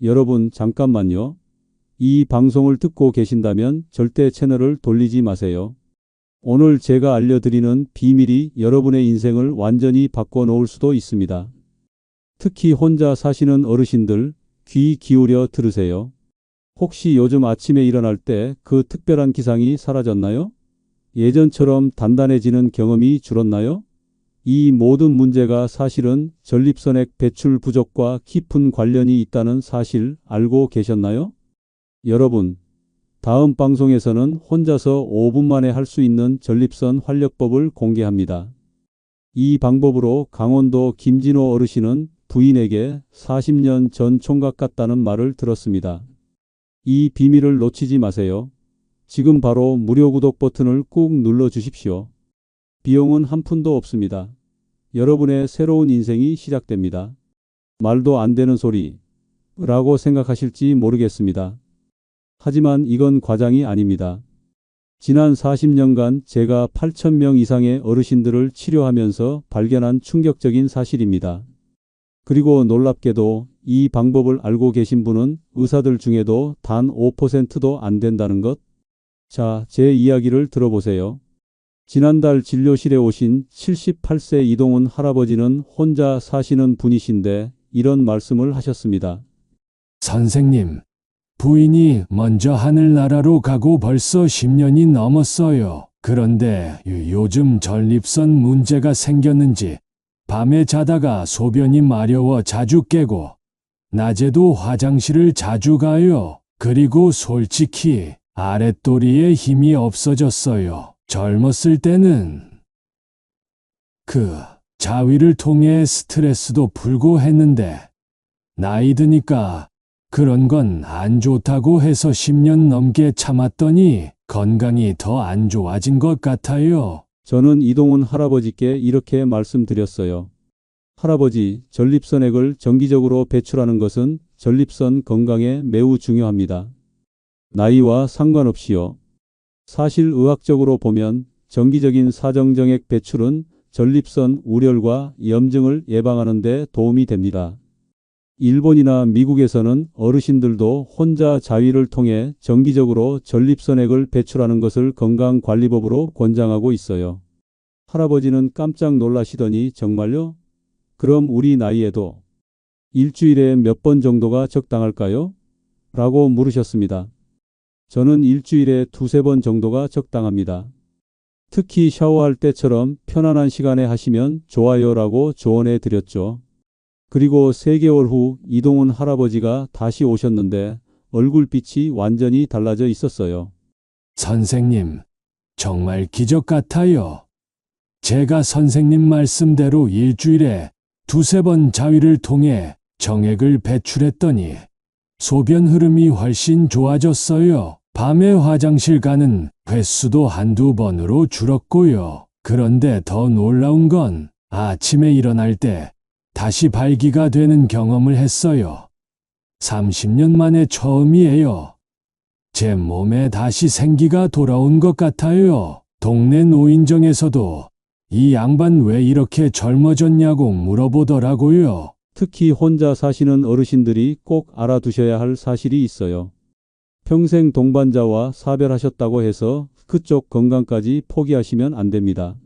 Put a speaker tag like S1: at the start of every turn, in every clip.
S1: 여러분, 잠깐만요. 이 방송을 듣고 계신다면 절대 채널을 돌리지 마세요. 오늘 제가 알려드리는 비밀이 여러분의 인생을 완전히 바꿔놓을 수도 있습니다. 특히 혼자 사시는 어르신들, 귀 기울여 들으세요. 혹시 요즘 아침에 일어날 때 그 특별한 기상이 사라졌나요? 예전처럼 단단해지는 경험이 줄었나요? 이 모든 문제가 사실은 전립선액 배출 부족과 깊은 관련이 있다는 사실 알고 계셨나요? 여러분, 다음 방송에서는 혼자서 5분 만에 할 수 있는 전립선 활력법을 공개합니다. 이 방법으로 강원도 김진호 어르신은 부인에게 40년 전 총각 같다는 말을 들었습니다. 이 비밀을 놓치지 마세요. 지금 바로 무료 구독 버튼을 꾹 눌러 주십시오. 비용은 한 푼도 없습니다. 여러분의 새로운 인생이 시작됩니다. 말도 안 되는 소리라고 생각하실지 모르겠습니다. 하지만 이건 과장이 아닙니다. 지난 40년간 제가 8,000명 이상의 어르신들을 치료하면서 발견한 충격적인 사실입니다. 그리고 놀랍게도 이 방법을 알고 계신 분은 의사들 중에도 단 5%도 안 된다는 것. 자, 제 이야기를 들어보세요. 지난달 진료실에 오신 78세 이동훈 할아버지는 혼자 사시는 분이신데 이런 말씀을 하셨습니다.
S2: 선생님, 부인이 먼저 하늘나라로 가고 벌써 10년이 넘었어요. 그런데 요즘 전립선 문제가 생겼는지 밤에 자다가 소변이 마려워 자주 깨고 낮에도 화장실을 자주 가요. 그리고 솔직히 아랫도리에 힘이 없어졌어요. 젊었을 때는 자위를 통해 스트레스도 풀고 했는데 나이 드니까 그런 건 안 좋다고 해서 10년 넘게 참았더니 건강이 더 안 좋아진 것 같아요.
S1: 저는 이동훈 할아버지께 이렇게 말씀드렸어요. 할아버지, 전립선액을 정기적으로 배출하는 것은 전립선 건강에 매우 중요합니다. 나이와 상관없이요. 사실 의학적으로 보면 정기적인 사정정액 배출은 전립선 우렬과 염증을 예방하는 데 도움이 됩니다. 일본이나 미국에서는 어르신들도 혼자 자위를 통해 정기적으로 전립선액을 배출하는 것을 건강관리법으로 권장하고 있어요. 할아버지는 깜짝 놀라시더니 정말요? 그럼 우리 나이에도 일주일에 몇 번 정도가 적당할까요? 라고 물으셨습니다. 저는 일주일에 2~3번 정도가 적당합니다. 특히 샤워할 때처럼 편안한 시간에 하시면 좋아요라고 조언해 드렸죠. 그리고 3개월 후 이동훈 할아버지가 다시 오셨는데 얼굴빛이 완전히 달라져 있었어요.
S2: 선생님, 정말 기적 같아요. 제가 선생님 말씀대로 일주일에 2~3번 자위를 통해 정액을 배출했더니 소변 흐름이 훨씬 좋아졌어요. 밤에 화장실 가는 횟수도 1~2번으로 줄었고요. 그런데 더 놀라운 건 아침에 일어날 때 다시 발기가 되는 경험을 했어요. 30년 만에 처음이에요. 제 몸에 다시 생기가 돌아온 것 같아요. 동네 노인정에서도 이 양반 왜 이렇게 젊어졌냐고 물어보더라고요.
S1: 특히 혼자 사시는 어르신들이 꼭 알아두셔야 할 사실이 있어요. 평생 동반자와 사별하셨다고 해서 그쪽 건강까지 포기하시면 안 됩니다.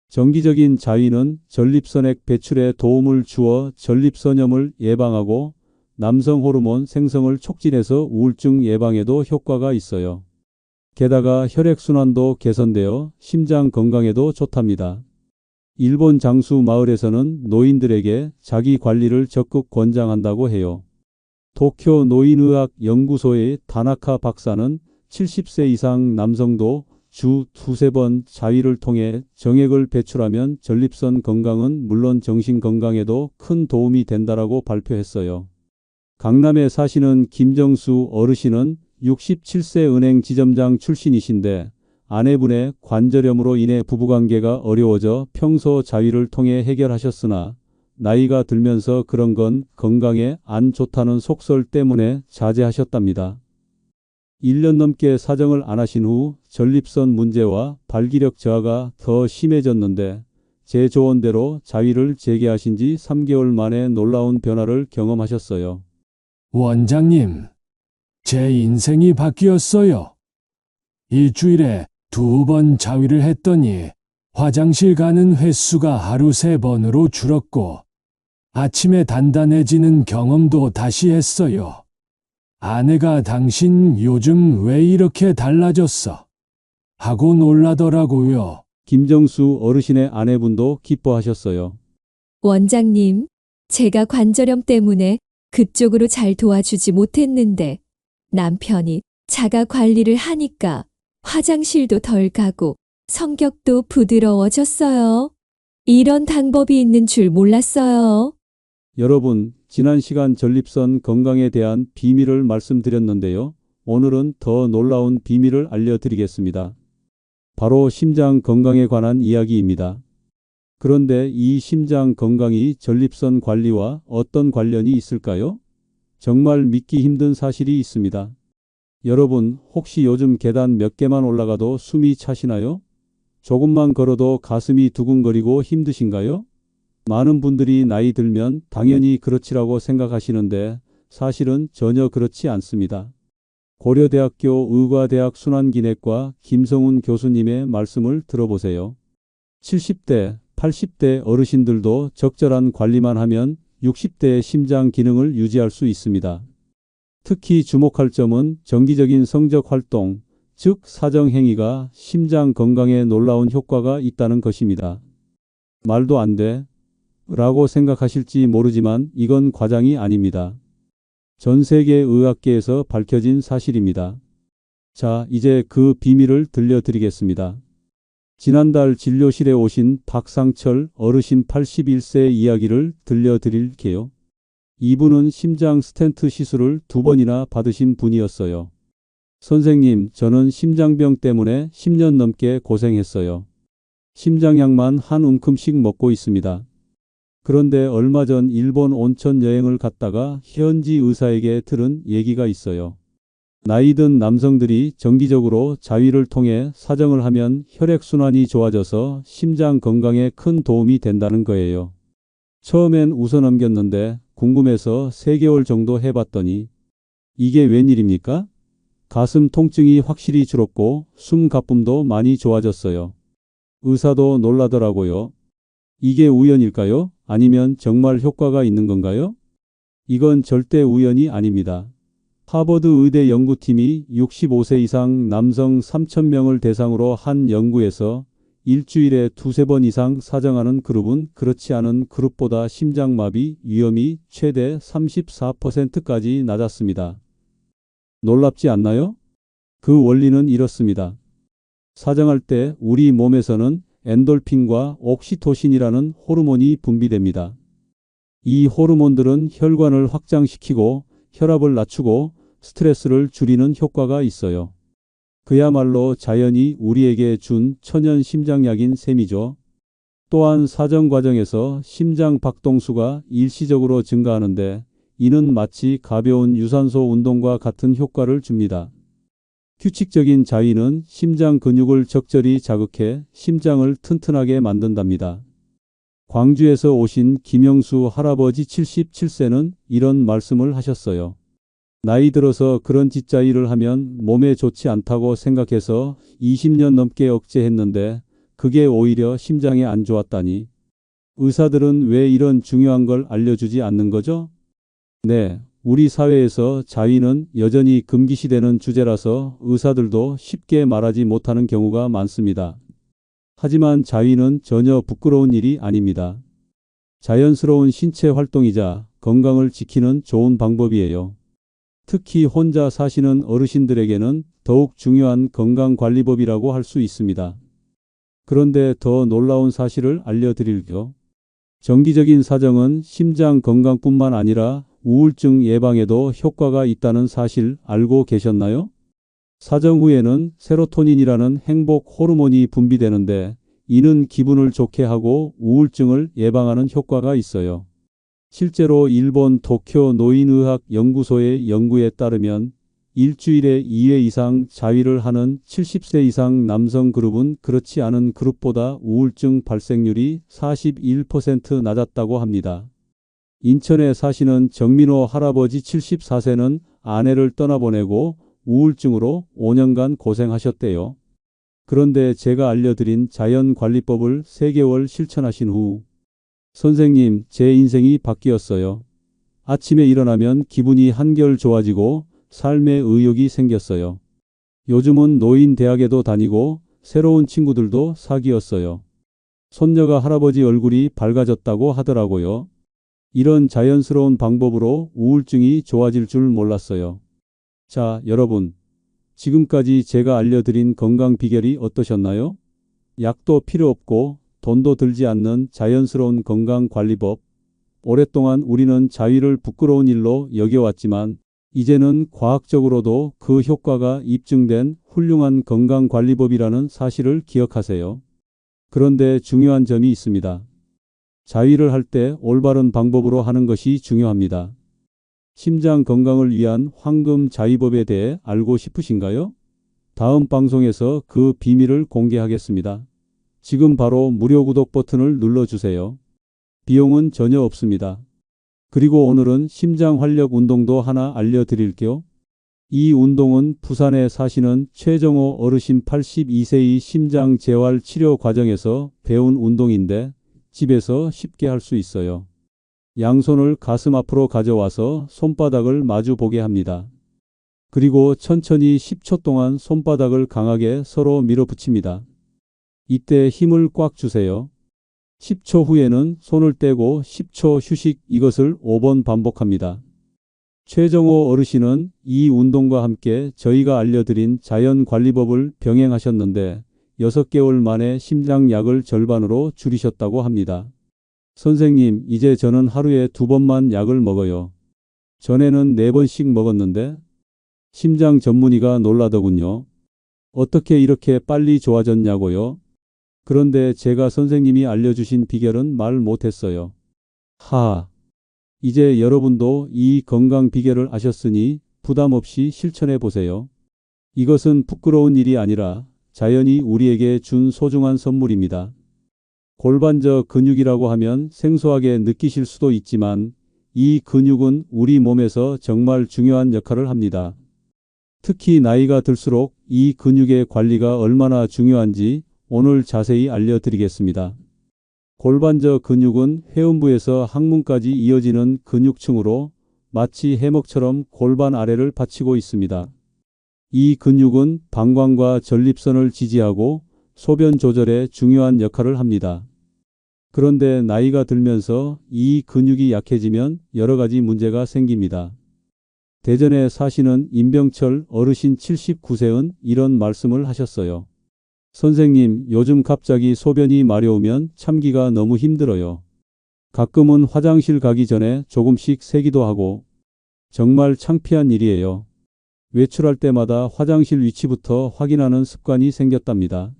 S1: 정기적인 자위는 전립선액 배출에 도움을 주어 전립선염을 예방하고 남성 호르몬 생성을 촉진해서 우울증 예방에도 효과가 있어요. 게다가 혈액순환도 개선되어 심장 건강에도 좋답니다. 일본 장수 마을에서는 노인들에게 자기 관리를 적극 권장한다고 해요. 도쿄 노인의학 연구소의 다나카 박사는 70세 이상 남성도 주 2~3번 자위를 통해 정액을 배출하면 전립선 건강은 물론 정신 건강에도 큰 도움이 된다라고 발표했어요. 강남에 사시는 김정수 어르신은 67세 은행 지점장 출신이신데 아내분의 관절염으로 인해 부부관계가 어려워져 평소 자위를 통해 해결하셨으나 나이가 들면서 그런 건 건강에 안 좋다는 속설 때문에 자제하셨답니다. 1년 넘게 사정을 안 하신 후 전립선 문제와 발기력 저하가 더 심해졌는데 제 조언대로 자위를 재개하신 지 3개월 만에 놀라운 변화를 경험하셨어요.
S2: 원장님, 제 인생이 바뀌었어요. 일주일에 2번 자위를 했더니 화장실 가는 횟수가 하루 3번으로 줄었고 아침에 단단해지는 경험도 다시 했어요. 아내가 당신 요즘 왜 이렇게 달라졌어? 하고 놀라더라고요.
S1: 김정수 어르신의 아내분도 기뻐하셨어요.
S3: 원장님, 제가 관절염 때문에 그쪽으로 잘 도와주지 못했는데 남편이 자가 관리를 하니까 화장실도 덜 가고 성격도 부드러워졌어요. 이런 방법이 있는 줄 몰랐어요.
S1: 여러분, 지난 시간 전립선 건강에 대한 비밀을 말씀드렸는데요. 오늘은 더 놀라운 비밀을 알려드리겠습니다. 바로 심장 건강에 관한 이야기입니다. 그런데 이 심장 건강이 전립선 관리와 어떤 관련이 있을까요? 정말 믿기 힘든 사실이 있습니다. 여러분, 혹시 요즘 계단 몇 개만 올라가도 숨이 차시나요? 조금만 걸어도 가슴이 두근거리고 힘드신가요? 많은 분들이 나이 들면 당연히 그렇지라고 생각하시는데 사실은 전혀 그렇지 않습니다. 고려대학교 의과대학 순환기내과 김성훈 교수님의 말씀을 들어보세요. 70대, 80대 어르신들도 적절한 관리만 하면 60대의 심장 기능을 유지할 수 있습니다. 특히 주목할 점은 정기적인 성적 활동, 즉 사정행위가 심장 건강에 놀라운 효과가 있다는 것입니다. 말도 안 돼? 라고 생각하실지 모르지만 이건 과장이 아닙니다. 전 세계 의학계에서 밝혀진 사실입니다. 자, 이제 그 비밀을 들려드리겠습니다. 지난달 진료실에 오신 박상철 어르신 81세의 이야기를 들려드릴게요. 이분은 심장 스텐트 시술을 2번이나 받으신 분이었어요. 선생님, 저는 심장병 때문에 10년 넘게 고생했어요. 심장약만 한 움큼씩 먹고 있습니다. 그런데 얼마 전 일본 온천 여행을 갔다가 현지 의사에게 들은 얘기가 있어요. 나이든 남성들이 정기적으로 자위를 통해 사정을 하면 혈액순환이 좋아져서 심장 건강에 큰 도움이 된다는 거예요. 처음엔 웃어 넘겼는데 궁금해서 3개월 정도 해봤더니 이게 웬일입니까? 가슴 통증이 확실히 줄었고 숨 가쁨도 많이 좋아졌어요. 의사도 놀라더라고요. 이게 우연일까요? 아니면 정말 효과가 있는 건가요? 이건 절대 우연이 아닙니다. 하버드 의대 연구팀이 65세 이상 남성 3,000명을 대상으로 한 연구에서 일주일에 2~3번 이상 사정하는 그룹은 그렇지 않은 그룹보다 심장마비 위험이 최대 34%까지 낮았습니다. 놀랍지 않나요? 그 원리는 이렇습니다. 사정할 때 우리 몸에서는 엔돌핀과 옥시토신이라는 호르몬이 분비됩니다. 이 호르몬들은 혈관을 확장시키고 혈압을 낮추고 스트레스를 줄이는 효과가 있어요. 그야말로 자연이 우리에게 준 천연 심장약인 셈이죠. 또한 사정 과정에서 심장 박동수가 일시적으로 증가하는데 이는 마치 가벼운 유산소 운동과 같은 효과를 줍니다. 규칙적인 자위는 심장 근육을 적절히 자극해 심장을 튼튼하게 만든답니다. 광주에서 오신 김영수 할아버지 77세는 이런 말씀을 하셨어요. 나이 들어서 그런 뒷자위를 하면 몸에 좋지 않다고 생각해서 20년 넘게 억제했는데 그게 오히려 심장에 안 좋았다니. 의사들은 왜 이런 중요한 걸 알려주지 않는 거죠? 네, 우리 사회에서 자위는 여전히 금기시되는 주제라서 의사들도 쉽게 말하지 못하는 경우가 많습니다. 하지만 자위는 전혀 부끄러운 일이 아닙니다. 자연스러운 신체 활동이자 건강을 지키는 좋은 방법이에요. 특히 혼자 사시는 어르신들에게는 더욱 중요한 건강관리법이라고 할 수 있습니다. 그런데 더 놀라운 사실을 알려드릴게요. 정기적인 사정은 심장 건강뿐만 아니라 우울증 예방에도 효과가 있다는 사실 알고 계셨나요? 사정 후에는 세로토닌이라는 행복 호르몬이 분비되는데 이는 기분을 좋게 하고 우울증을 예방하는 효과가 있어요. 실제로 일본 도쿄 노인의학 연구소의 연구에 따르면 일주일에 2회 이상 자위를 하는 70세 이상 남성 그룹은 그렇지 않은 그룹보다 우울증 발생률이 41% 낮았다고 합니다. 인천에 사시는 정민호 할아버지 74세는 아내를 떠나보내고 우울증으로 5년간 고생하셨대요. 그런데 제가 알려드린 자연관리법을 3개월 실천하신 후 선생님, 제 인생이 바뀌었어요. 아침에 일어나면 기분이 한결 좋아지고 삶의 의욕이 생겼어요. 요즘은 노인 대학에도 다니고 새로운 친구들도 사귀었어요. 손녀가 할아버지 얼굴이 밝아졌다고 하더라고요. 이런 자연스러운 방법으로 우울증이 좋아질 줄 몰랐어요. 자, 여러분. 지금까지 제가 알려드린 건강 비결이 어떠셨나요? 약도 필요 없고 돈도 들지 않는 자연스러운 건강관리법. 오랫동안 우리는 자위를 부끄러운 일로 여겨왔지만 이제는 과학적으로도 그 효과가 입증된 훌륭한 건강관리법이라는 사실을 기억하세요. 그런데 중요한 점이 있습니다. 자위를 할 때 올바른 방법으로 하는 것이 중요합니다. 심장 건강을 위한 황금 자위법에 대해 알고 싶으신가요? 다음 방송에서 그 비밀을 공개하겠습니다. 지금 바로 무료 구독 버튼을 눌러주세요. 비용은 전혀 없습니다. 그리고 오늘은 심장 활력 운동도 하나 알려드릴게요. 이 운동은 부산에 사시는 최정호 어르신 82세의 심장 재활 치료 과정에서 배운 운동인데 집에서 쉽게 할 수 있어요. 양손을 가슴 앞으로 가져와서 손바닥을 마주 보게 합니다. 그리고 천천히 10초 동안 손바닥을 강하게 서로 밀어붙입니다. 이때 힘을 꽉 주세요. 10초 후에는 손을 떼고 10초 휴식, 이것을 5번 반복합니다. 최정호 어르신은 이 운동과 함께 저희가 알려드린 자연관리법을 병행하셨는데 6개월 만에 심장약을 절반으로 줄이셨다고 합니다. 선생님, 이제 저는 하루에 2번만 약을 먹어요. 전에는 4번씩 먹었는데 심장 전문의가 놀라더군요. 어떻게 이렇게 빨리 좋아졌냐고요? 그런데 제가 선생님이 알려주신 비결은 말 못했어요. 이제 여러분도 이 건강 비결을 아셨으니 부담 없이 실천해 보세요. 이것은 부끄러운 일이 아니라 자연이 우리에게 준 소중한 선물입니다. 골반저 근육이라고 하면 생소하게 느끼실 수도 있지만 이 근육은 우리 몸에서 정말 중요한 역할을 합니다. 특히 나이가 들수록 이 근육의 관리가 얼마나 중요한지 오늘 자세히 알려드리겠습니다. 골반저 근육은 회음부에서 항문까지 이어지는 근육층으로 마치 해먹처럼 골반 아래를 받치고 있습니다. 이 근육은 방광과 전립선을 지지하고 소변 조절에 중요한 역할을 합니다. 그런데 나이가 들면서 이 근육이 약해지면 여러 가지 문제가 생깁니다. 대전에 사시는 임병철 어르신 79세는 이런 말씀을 하셨어요. 선생님, 요즘 갑자기 소변이 마려우면 참기가 너무 힘들어요. 가끔은 화장실 가기 전에 조금씩 새기도 하고 정말 창피한 일이에요. 외출할 때마다 화장실 위치부터 확인하는 습관이 생겼답니다.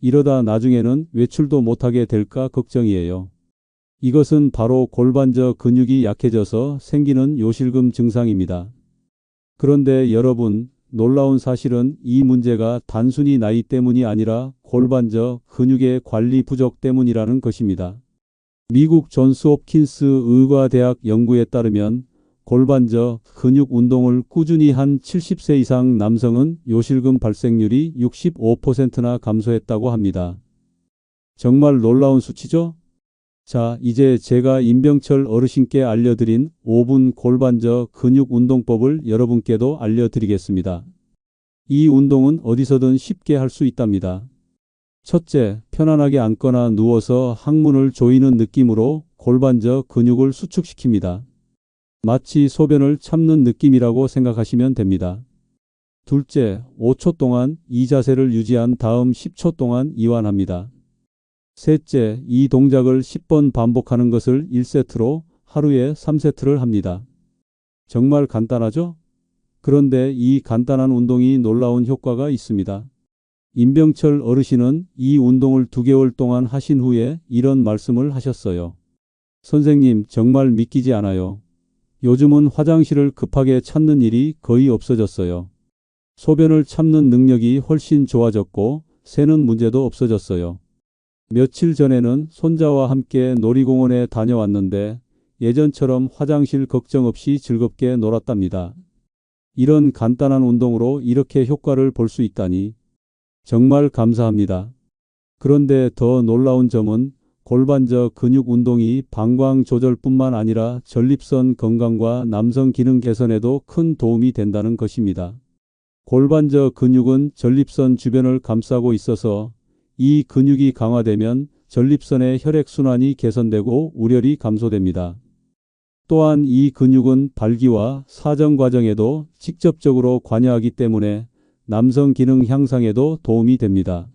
S1: 이러다 나중에는 외출도 못하게 될까 걱정이에요. 이것은 바로 골반저 근육이 약해져서 생기는 요실금 증상입니다. 그런데 여러분, 놀라운 사실은 이 문제가 단순히 나이 때문이 아니라 골반저 근육의 관리 부족 때문이라는 것입니다. 미국 존스 홉킨스 의과대학 연구에 따르면 골반저 근육 운동을 꾸준히 한 70세 이상 남성은 요실금 발생률이 65%나 감소했다고 합니다. 정말 놀라운 수치죠? 자, 이제 제가 임병철 어르신께 알려드린 5분 골반저 근육 운동법을 여러분께도 알려드리겠습니다. 이 운동은 어디서든 쉽게 할 수 있답니다. 첫째, 편안하게 앉거나 누워서 항문을 조이는 느낌으로 골반저 근육을 수축시킵니다. 마치 소변을 참는 느낌이라고 생각하시면 됩니다. 둘째, 5초 동안 이 자세를 유지한 다음 10초 동안 이완합니다. 셋째, 이 동작을 10번 반복하는 것을 1세트로 하루에 3세트를 합니다. 정말 간단하죠? 그런데 이 간단한 운동이 놀라운 효과가 있습니다. 임병철 어르신은 이 운동을 2개월 동안 하신 후에 이런 말씀을 하셨어요. 선생님, 정말 믿기지 않아요. 요즘은 화장실을 급하게 찾는 일이 거의 없어졌어요. 소변을 참는 능력이 훨씬 좋아졌고 새는 문제도 없어졌어요. 며칠 전에는 손자와 함께 놀이공원에 다녀왔는데 예전처럼 화장실 걱정 없이 즐겁게 놀았답니다. 이런 간단한 운동으로 이렇게 효과를 볼 수 있다니 정말 감사합니다. 그런데 더 놀라운 점은 골반저 근육 운동이 방광 조절뿐만 아니라 전립선 건강과 남성 기능 개선에도 큰 도움이 된다는 것입니다. 골반저 근육은 전립선 주변을 감싸고 있어서 이 근육이 강화되면 전립선의 혈액순환이 개선되고 우열이 감소됩니다. 또한 이 근육은 발기와 사정 과정에도 직접적으로 관여하기 때문에 남성 기능 향상에도 도움이 됩니다.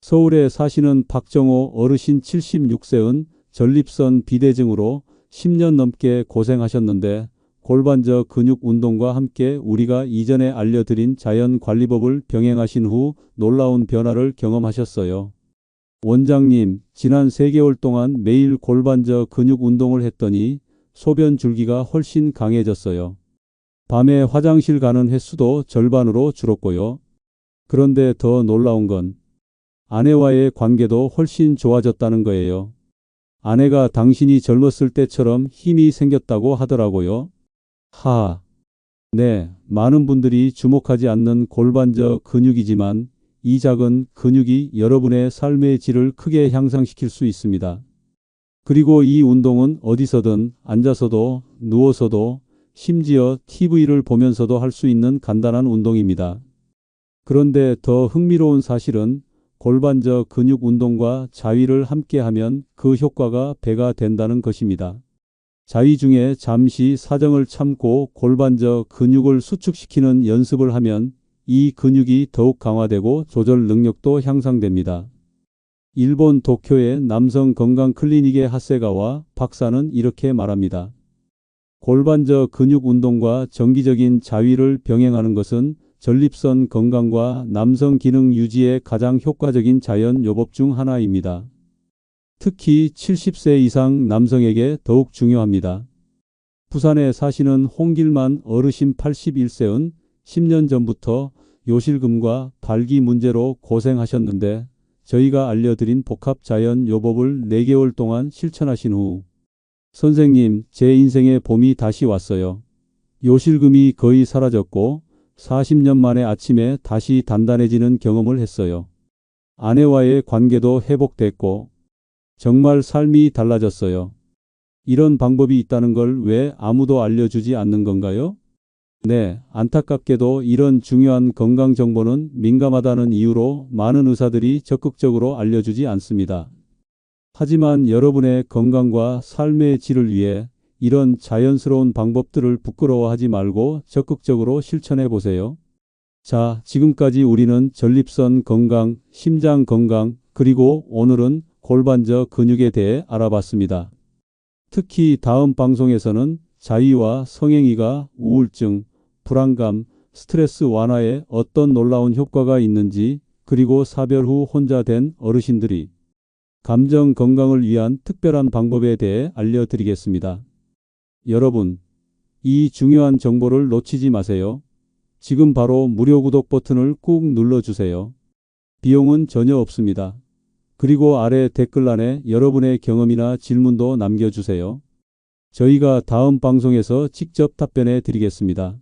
S1: 서울에 사시는 박정호 어르신 76세은 전립선 비대증으로 10년 넘게 고생하셨는데 골반저 근육 운동과 함께 우리가 이전에 알려드린 자연관리법을 병행하신 후 놀라운 변화를 경험하셨어요. 원장님, 지난 3개월 동안 매일 골반저 근육 운동을 했더니 소변 줄기가 훨씬 강해졌어요. 밤에 화장실 가는 횟수도 절반으로 줄었고요. 그런데 더 놀라운 건 아내와의 관계도 훨씬 좋아졌다는 거예요. 아내가 당신이 젊었을 때처럼 힘이 생겼다고 하더라고요. 네, 많은 분들이 주목하지 않는 골반저 근육이지만 이 작은 근육이 여러분의 삶의 질을 크게 향상시킬 수 있습니다. 그리고 이 운동은 어디서든 앉아서도 누워서도 심지어 TV를 보면서도 할 수 있는 간단한 운동입니다. 그런데 더 흥미로운 사실은 골반저 근육 운동과 자위를 함께하면 그 효과가 배가 된다는 것입니다. 자위 중에 잠시 사정을 참고 골반저 근육을 수축시키는 연습을 하면 이 근육이 더욱 강화되고 조절 능력도 향상됩니다. 일본 도쿄의 남성 건강 클리닉의 하세가와 박사는 이렇게 말합니다. 골반저 근육 운동과 정기적인 자위를 병행하는 것은 전립선 건강과 남성 기능 유지에 가장 효과적인 자연 요법 중 하나입니다. 특히 70세 이상 남성에게 더욱 중요합니다. 부산에 사시는 홍길만 어르신 81세은 10년 전부터 요실금과 발기 문제로 고생하셨는데 저희가 알려드린 복합 자연 요법을 4개월 동안 실천하신 후 선생님, 제 인생의 봄이 다시 왔어요. 요실금이 거의 사라졌고 40년 만에 아침에 다시 단단해지는 경험을 했어요. 아내와의 관계도 회복됐고 정말 삶이 달라졌어요. 이런 방법이 있다는 걸 왜 아무도 알려주지 않는 건가요? 네, 안타깝게도 이런 중요한 건강 정보는 민감하다는 이유로 많은 의사들이 적극적으로 알려주지 않습니다. 하지만 여러분의 건강과 삶의 질을 위해 이런 자연스러운 방법들을 부끄러워하지 말고 적극적으로 실천해 보세요. 자, 지금까지 우리는 전립선 건강, 심장 건강, 그리고 오늘은 골반저 근육에 대해 알아봤습니다. 특히 다음 방송에서는 자위와 성행위가 우울증, 불안감, 스트레스 완화에 어떤 놀라운 효과가 있는지, 그리고 사별 후 혼자 된 어르신들이 감정 건강을 위한 특별한 방법에 대해 알려드리겠습니다. 여러분, 이 중요한 정보를 놓치지 마세요. 지금 바로 무료 구독 버튼을 꾹 눌러주세요. 비용은 전혀 없습니다. 그리고 아래 댓글란에 여러분의 경험이나 질문도 남겨주세요. 저희가 다음 방송에서 직접 답변해 드리겠습니다.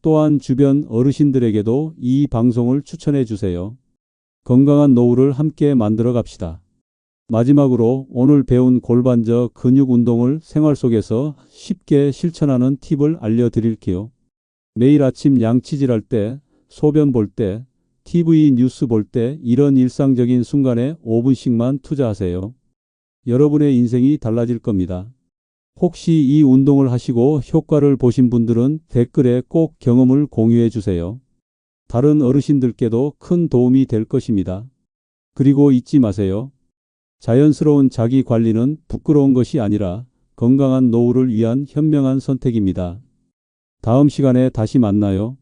S1: 또한 주변 어르신들에게도 이 방송을 추천해 주세요. 건강한 노후를 함께 만들어 갑시다. 마지막으로 오늘 배운 골반저 근육 운동을 생활 속에서 쉽게 실천하는 팁을 알려드릴게요. 매일 아침 양치질 할 때, 소변 볼 때, TV 뉴스 볼 때 이런 일상적인 순간에 5분씩만 투자하세요. 여러분의 인생이 달라질 겁니다. 혹시 이 운동을 하시고 효과를 보신 분들은 댓글에 꼭 경험을 공유해 주세요. 다른 어르신들께도 큰 도움이 될 것입니다. 그리고 잊지 마세요. 자연스러운 자기 관리는 부끄러운 것이 아니라 건강한 노후를 위한 현명한 선택입니다. 다음 시간에 다시 만나요.